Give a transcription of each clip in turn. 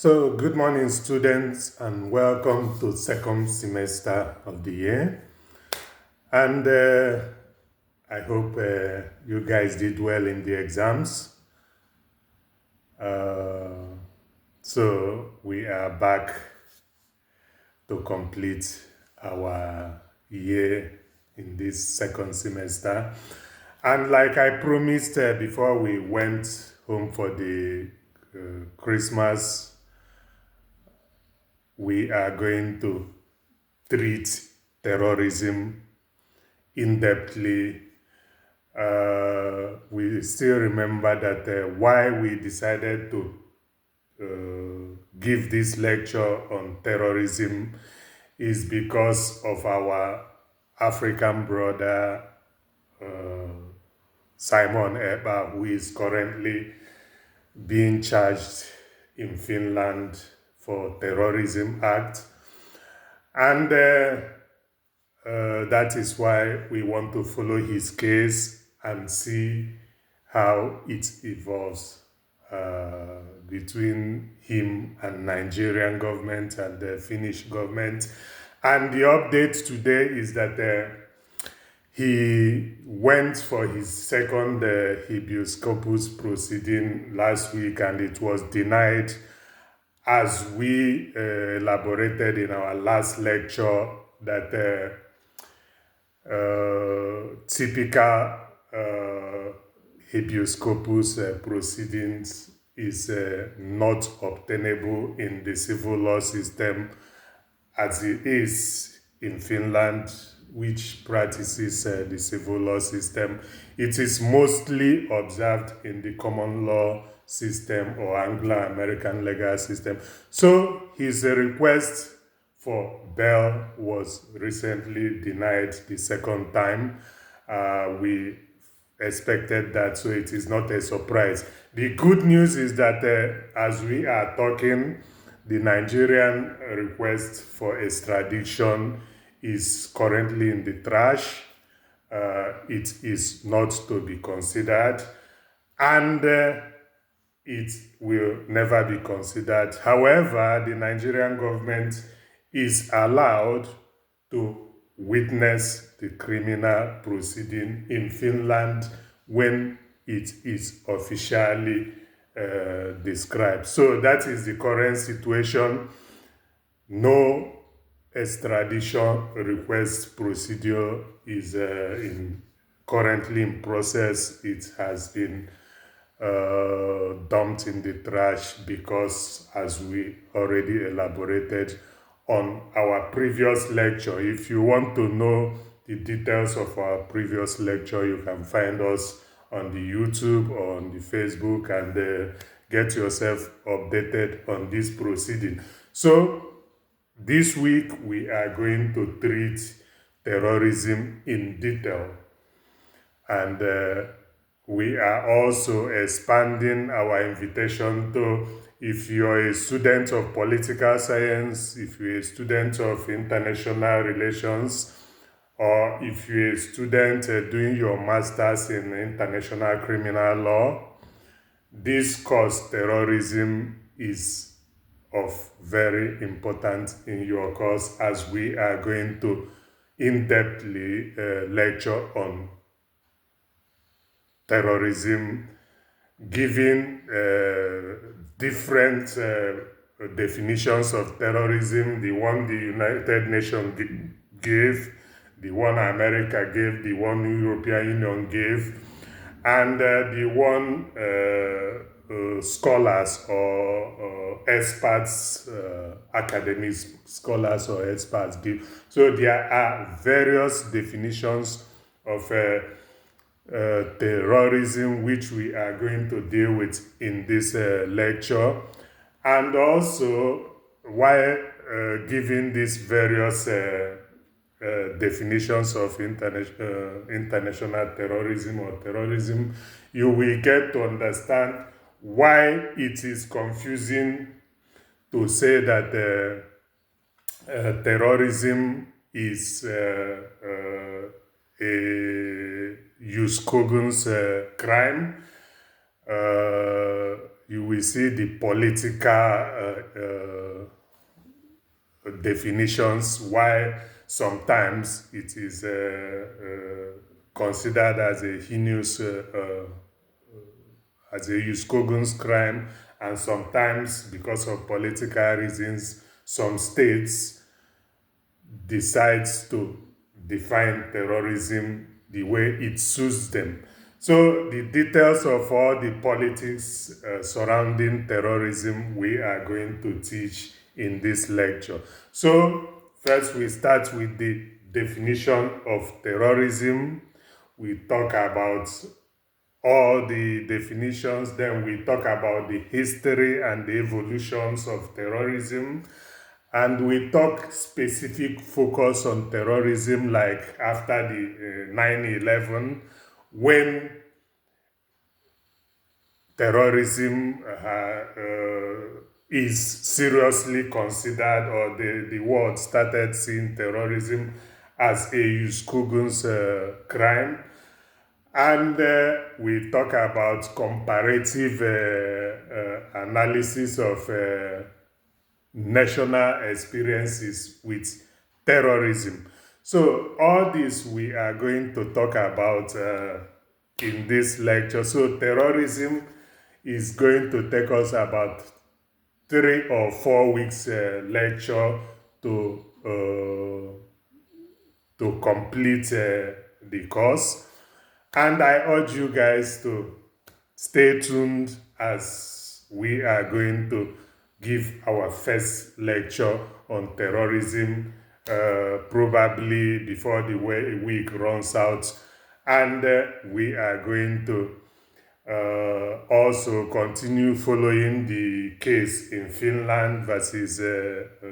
So, good morning, students, and welcome to second semester of the year. And I hope you guys did well in the exams. So we are back to complete our year in this second semester. And like I promised before we went home for the Christmas, we are going to treat terrorism in-depthly. We still remember that why we decided to give this lecture on terrorism is because of our African brother Simon Eber, who is currently being charged in Finland for Terrorism Act. And that is why we want to follow his case and see how it evolves between him and Nigerian government and the Finnish government. And the update today is that he went for his second habeas corpus proceeding last week, and it was denied, as we elaborated in our last lecture, that typical habeas corpus proceedings is not obtainable in the civil law system as it is in Finland, which practices the civil law system. It is mostly observed in the common law system or Anglo-American legal system. So his request for bail was recently denied the second time. We expected that, so it is not a surprise. The good news is that as we are talking, the Nigerian request for extradition is currently in the trash. It is not to be considered, and it will never be considered. However, the Nigerian government is allowed to witness the criminal proceeding in Finland when it is officially described. So that is the current situation. No extradition request procedure is currently in process. It has been dumped in the trash because, as we already elaborated on our previous lecture, if you want to know the details of our previous lecture, you can find us on the YouTube or on the Facebook and get yourself updated on this proceeding. So this week we are going to treat terrorism in detail, and we are also expanding our invitation to, if you're a student of political science, if you're a student of international relations, or if you're a student doing your master's in international criminal law, this course, terrorism, is of very importance in your course, as we are going to in-depthly lecture on terrorism, giving different definitions of terrorism, the one the United Nations gave, the one America gave, the one European Union gave, and the one scholars or experts, academic scholars or experts give. So there are various definitions of terrorism, which we are going to deal with in this lecture. And also, while giving these various definitions of international terrorism or terrorism, you will get to understand why it is confusing to say that terrorism is a use cogens crime. you will see the political definitions, why sometimes it is considered as a heinous as a cogens crime, and sometimes because of political reasons some states decides to define terrorism the way it suits them. So the details of all the politics surrounding terrorism we are going to teach in this lecture. So first we start with the definition of terrorism. We talk about all the definitions, then we talk about the history and the evolutions of terrorism, and we talk specific focus on terrorism, like after the 9/11, when terrorism is seriously considered, or the world started seeing terrorism as a Yuskogun's crime. And we talk about comparative analysis of national experiences with terrorism. So all this we are going to talk about in this lecture. So terrorism is going to take us about 3 or 4 weeks lecture to complete the course. And I urge you guys to stay tuned as we are going to give our first lecture on terrorism probably before the week runs out. And we are going to also continue following the case in Finland versus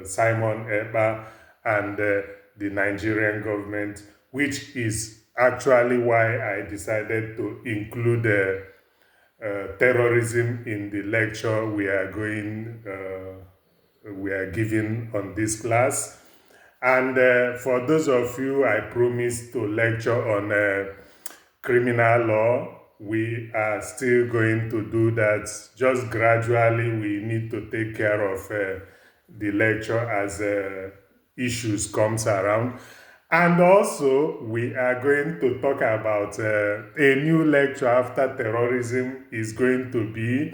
Simon Epa and the Nigerian government, which is actually why I decided to include terrorism in the lecture we are giving on this class. And for those of you I promised to lecture on criminal law, we are still going to do that. Just gradually we need to take care of the lecture as issues comes around. And also we are going to talk about a new lecture after terrorism is going to be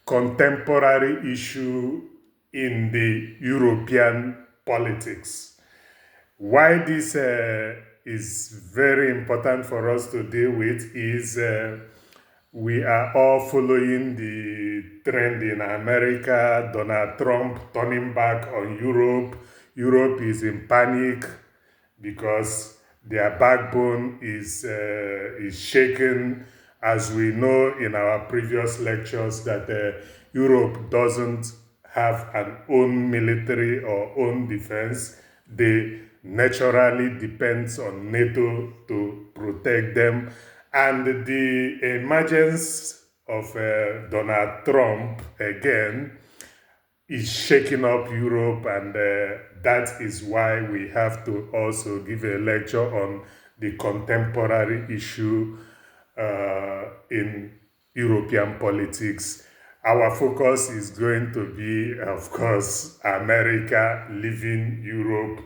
contemporary issue in the European politics. Why this is very important for us to deal with is we are all following the trend in America, Donald Trump turning back on Europe. Europe is in panic because their backbone is shaken. As we know in our previous lectures that Europe doesn't have an own military or own defense. They naturally depends on NATO to protect them. And the emergence of Donald Trump again is shaking up Europe, and that is why we have to also give a lecture on the contemporary issue in European politics. Our focus is going to be, of course, America leaving Europe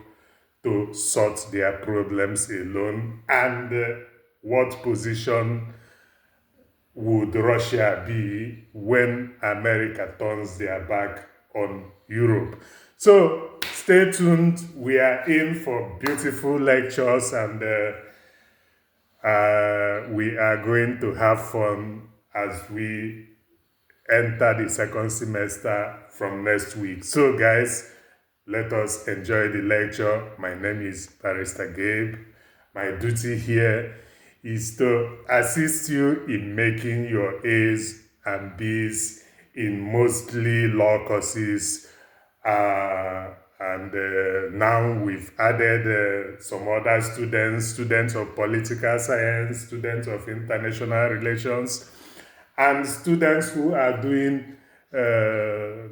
to sort their problems alone, and what position would Russia be when America turns their back on Europe. So stay tuned. We are in for beautiful lectures, and we are going to have fun as we enter the second semester from next week. So guys, let us enjoy the lecture. My name is Barrister Gabe. My duty here is to assist you in making your A's and B's in mostly law courses. And now we've added some other students of political science, students of international relations, and students who are doing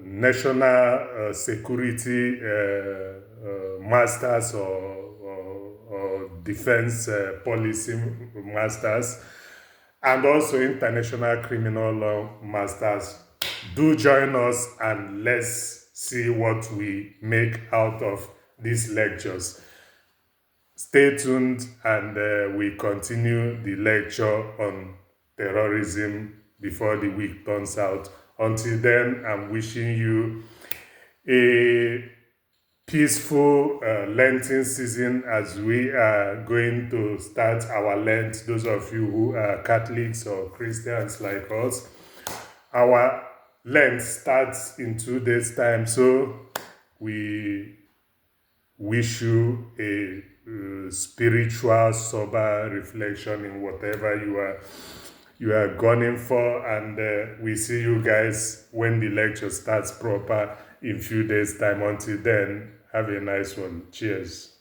national security masters or defense policy masters, and also international criminal law masters. Do join us and let's see what we make out of these lectures. Stay tuned and we continue the lecture on terrorism before the week turns out. Until then, I'm wishing you a peaceful Lenten season as we are going to start our Lent. Those of you who are Catholics or Christians like us, our Lent starts in 2 days' time, so we wish you a spiritual, sober reflection in whatever you are gunning for, and we see you guys when the lecture starts proper in few days' time. Until then, have a nice one. Cheers.